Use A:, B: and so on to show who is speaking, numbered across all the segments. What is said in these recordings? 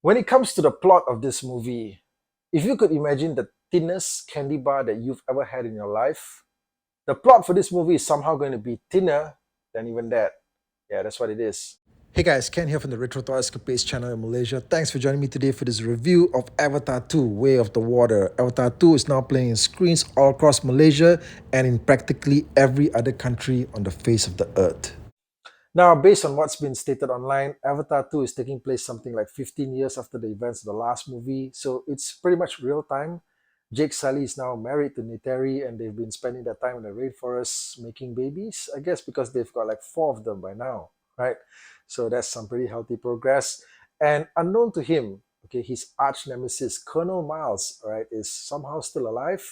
A: When it comes to the plot of this movie, if you could imagine the thinnest candy bar that you've ever had in your life, the plot for this movie is somehow going to be thinner than even that. Yeah, that's what it is. Hey guys, Ken here from the Retro Toy Escapades channel in Malaysia. Thanks for joining me today for this review of Avatar 2, Way of the Water. Avatar 2 is now playing in screens all across Malaysia and in practically every other country on the face of the earth. Now, based on what's been stated online, Avatar 2 is taking place something like 15 years after the events of the last movie, so it's pretty much real time. Jake Sully is now married to Neytiri, and they've been spending their time in the rainforest making babies, I guess because they've got like 4 of them by now, right? So that's some pretty healthy progress. And unknown to him, okay, his arch nemesis, Colonel Miles, right, is somehow still alive.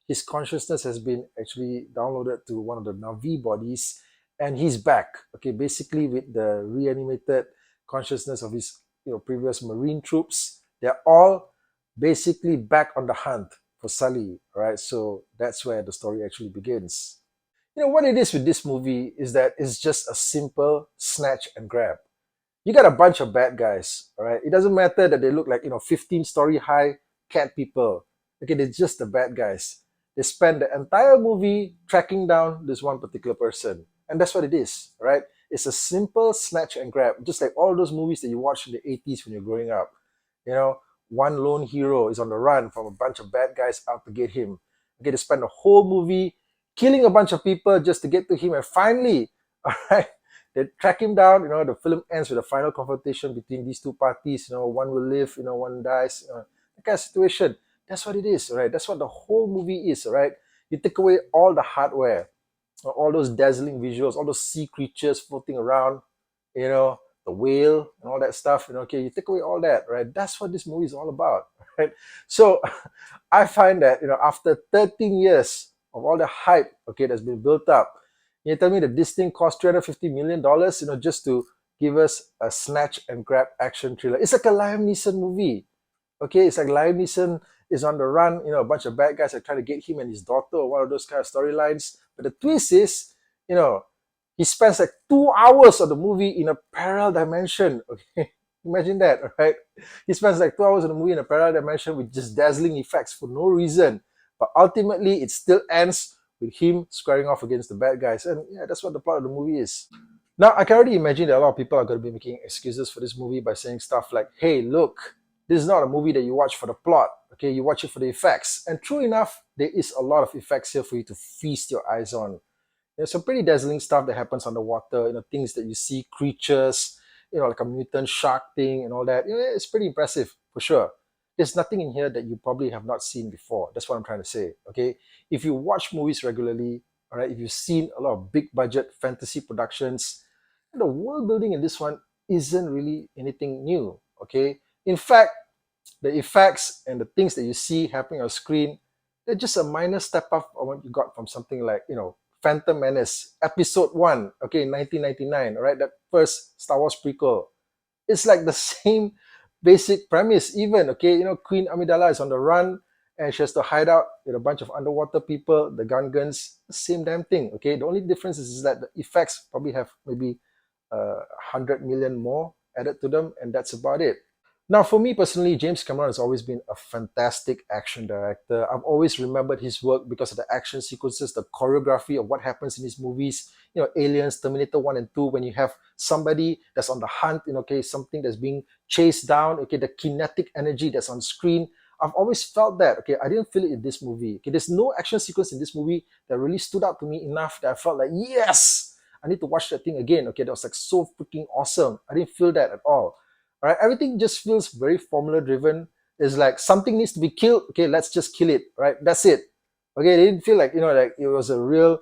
A: His consciousness has been actually downloaded to one of the Navi bodies, and he's back, okay, basically with the reanimated consciousness of his previous marine troops. They're all basically back on the hunt for Sully, right? So that's where the story actually begins. What it is with this movie is that it's just a simple snatch and grab. You got a bunch of bad guys, all right? It doesn't matter that they look like 15-story high cat people. Okay, they're just the bad guys. They spend the entire movie tracking down this one particular person. And that's what it is, right? It's a simple snatch and grab, just like all those movies that you watched in the 80s when you're growing up. You know, one lone hero is on the run from a bunch of bad guys out to get him. Okay, they spend the whole movie killing a bunch of people just to get to him, and finally, all right, they track him down. The film ends with a final confrontation between these two parties. One will live, one dies. That kind of situation. That's what it is, right? That's what the whole movie is, right? You take away all the hardware, all those dazzling visuals, all those sea creatures floating around, the whale and all that stuff. Okay, you take away all that, right? That's what this movie is all about, right? So I find that after 13 years of all the hype, okay, that's been built up, you tell me that this thing cost $350 million, just to give us a snatch and grab action thriller. It's like a Liam Neeson movie. Okay, it's like Liam Neeson is on the run. A bunch of bad guys are trying to get him and his daughter, or one of those kind of storylines. But the twist is, he spends like 2 hours of the movie in a parallel dimension. Okay, imagine that, right? He spends like 2 hours of the movie in a parallel dimension with just dazzling effects for no reason. But ultimately, it still ends with him squaring off against the bad guys. And yeah, that's what the plot of the movie is. Now, I can already imagine that a lot of people are going to be making excuses for this movie by saying stuff like, hey, look, this is not a movie that you watch for the plot. Okay, you watch it for the effects. And true enough, there is a lot of effects here for you to feast your eyes on. There's some pretty dazzling stuff that happens underwater, things that you see, creatures, like a mutant shark thing and all that. It's pretty impressive for sure. There's nothing in here that you probably have not seen before. That's what I'm trying to say. Okay. If you watch movies regularly, all right, if you've seen a lot of big budget fantasy productions, the world building in this one isn't really anything new. Okay. In fact, the effects and the things that you see happening on screen, they're just a minor step up on what you got from something like, Phantom Menace, Episode 1, okay, 1999, all right, that first Star Wars prequel. It's like the same basic premise, even, okay, Queen Amidala is on the run and she has to hide out with a bunch of underwater people, the guns, same damn thing, okay? The only difference is that the effects probably have maybe 100 million more added to them, and that's about it. Now, for me personally, James Cameron has always been a fantastic action director. I've always remembered his work because of the action sequences, the choreography of what happens in his movies. Aliens, Terminator 1 and 2, when you have somebody that's on the hunt, okay, something that's being chased down, okay, the kinetic energy that's on screen. I've always felt that, okay, I didn't feel it in this movie. Okay, there's no action sequence in this movie that really stood out to me enough that I felt like, yes, I need to watch that thing again. Okay, that was like so freaking awesome. I didn't feel that at all. All right, everything just feels very formula driven. It's like something needs to be killed. Okay, let's just kill it. Right, that's it. Okay, it didn't feel like like it was a real,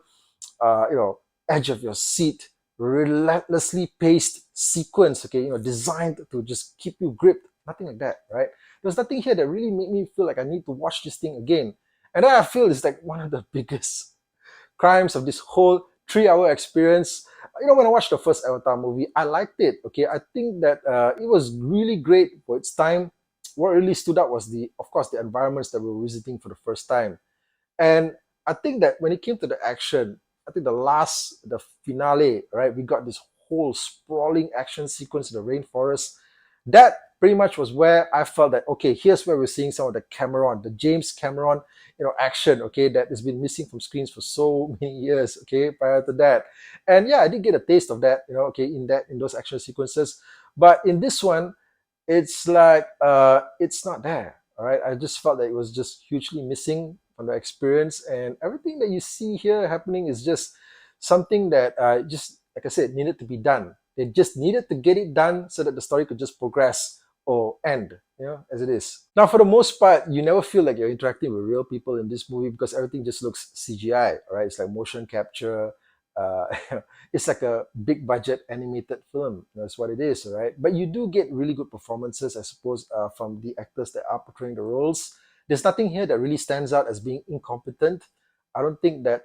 A: edge of your seat, relentlessly paced sequence. Okay, designed to just keep you gripped. Nothing like that. Right? There's nothing here that really made me feel like I need to watch this thing again. And then I feel it's like one of the biggest crimes of this whole 3 hour experience. When I watched the first Avatar movie, I liked it. Okay, I think that it was really great for its time. What really stood out was of course, the environments that we were visiting for the first time. And I think that when it came to the action, I think the finale, right, we got this whole sprawling action sequence in the rainforest. That pretty much was where I felt that, okay, here's where we're seeing some of the Cameron, the James Cameron, action, okay, that has been missing from screens for so many years, okay, prior to that. And yeah, I did get a taste of that, okay, in those action sequences. But in this one, it's like it's not there. All right, I just felt that it was just hugely missing from the experience, and everything that you see here happening is just something that just like I said needed to be done. They just needed to get it done so that the story could just progress or end, as it is. Now, for the most part, you never feel like you're interacting with real people in this movie because everything just looks CGI. All right, it's like motion capture. Uh, it's like a big budget animated film. That's what it is, right? But you do get really good performances, I suppose, from the actors that are portraying the roles. There's nothing here that really stands out as being incompetent. I don't think that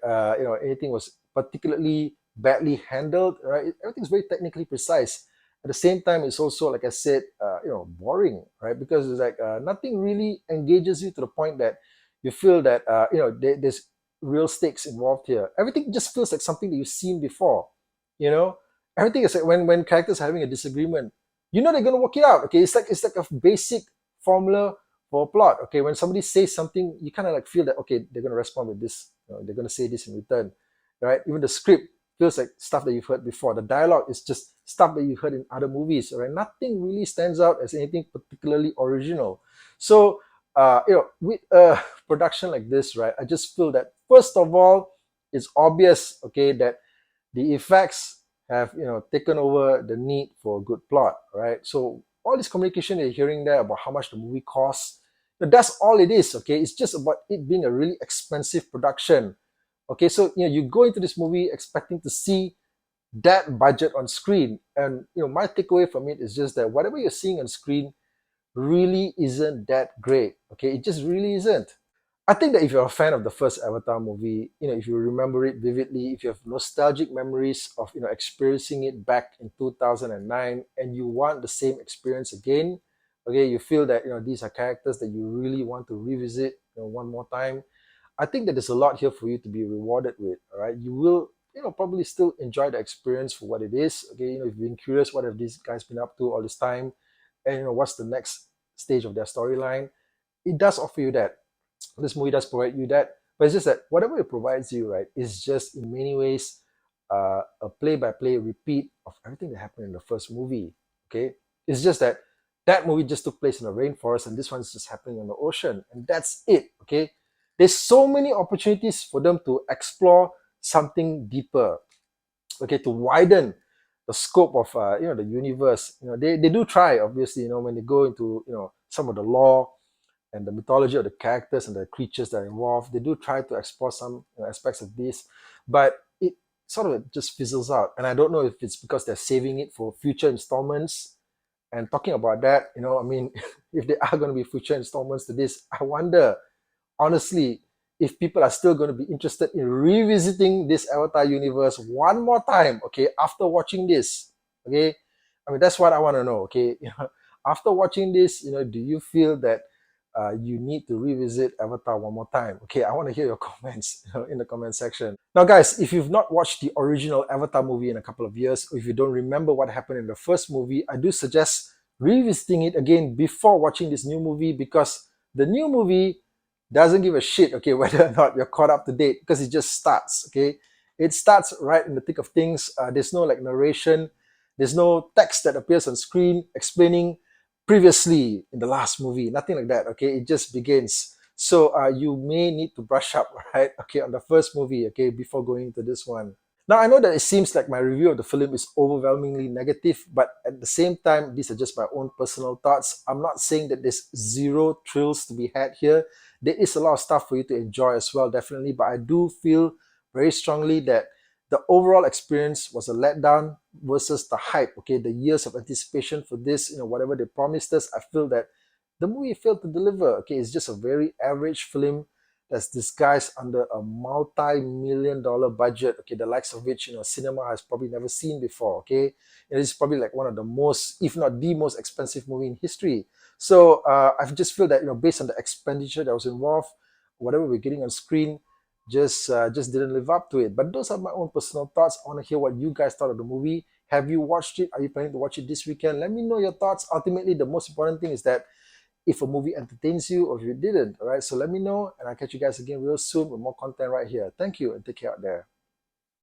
A: anything was particularly badly handled. Right? Everything's very technically precise. At the same time, it's also, like I said, boring, right? Because it's like nothing really engages you to the point that you feel that there's real stakes involved here. Everything just feels like something that you've seen before. You know, everything is like when characters are having a disagreement, they're gonna work it out. Okay, it's like a basic formula for a plot. Okay, when somebody says something, you kind of like feel that okay, they're gonna respond with this. They're gonna say this in return, right? Even the script feels like stuff that you've heard before. The dialogue is just stuff that you've heard in other movies. Right? Nothing really stands out as anything particularly original. So with a production like this, right, I just feel that first of all, it's obvious, okay, that the effects have taken over the need for a good plot, right? So all this communication that you're hearing there about how much the movie costs, that's all it is, okay? It's just about it being a really expensive production. Okay, so you go into this movie expecting to see that budget on screen, and my takeaway from it is just that whatever you're seeing on screen really isn't that great. Okay, it just really isn't. I think that if you're a fan of the first Avatar movie, if you remember it vividly, if you have nostalgic memories of experiencing it back in 2009, and you want the same experience again, okay, you feel that these are characters that you really want to revisit one more time. I think that there's a lot here for you to be rewarded with. All right, you will probably still enjoy the experience for what it is. Okay, if you've been curious, what have these guys been up to all this time, and what's the next stage of their storyline, it does offer you that. This movie does provide you that, but it's just that whatever it provides you, right, is just in many ways a play-by-play repeat of everything that happened in the first movie. Okay, it's just that that movie just took place in the rainforest, and this one's just happening in the ocean, and that's it. Okay, there's so many opportunities for them to explore something deeper. Okay, to widen the scope of the universe. They do try, obviously, when they go into some of the lore and the mythology of the characters and the creatures that are involved. They do try to explore some aspects of this, but it sort of just fizzles out. And I don't know if it's because they're saving it for future installments. And talking about that, I mean, if there are going to be future installments to this, I wonder, honestly, if people are still going to be interested in revisiting this Avatar universe one more time, okay, after watching this, okay? I mean, that's what I want to know, okay? After watching this, do you feel that you need to revisit Avatar one more time? Okay, I want to hear your comments in the comment section. Now, guys, if you've not watched the original Avatar movie in a couple of years, or if you don't remember what happened in the first movie, I do suggest revisiting it again before watching this new movie, because the new movie doesn't give a shit, okay, whether or not you're caught up to date, because it just starts, okay? It starts right in the thick of things. There's no like narration. There's no text that appears on screen explaining previously in the last movie. Nothing like that, okay? It just begins. So you may need to brush up, right? Okay, on the first movie, okay, before going into this one. Now, I know that it seems like my review of the film is overwhelmingly negative, but at the same time, these are just my own personal thoughts. I'm not saying that there's zero thrills to be had here. There is a lot of stuff for you to enjoy as well, definitely, but I do feel very strongly that the overall experience was a letdown versus the hype, okay? The years of anticipation for this, whatever they promised us, I feel that the movie failed to deliver, okay? It's just a very average film that's disguised under a multi-million-dollar budget, okay, the likes of which cinema has probably never seen before, okay. It is probably like one of the most, if not the most expensive movie in history. So I just feel that based on the expenditure that was involved, whatever we're getting on screen just didn't live up to it. But those are my own personal thoughts. I want to hear what you guys thought of the movie. Have you watched it? Are you planning to watch it this weekend? Let me know your thoughts. Ultimately, the most important thing is that if a movie entertains you or if you didn't, all right? So let me know, and I'll catch you guys again real soon with more content right here. Thank you, and take care out there.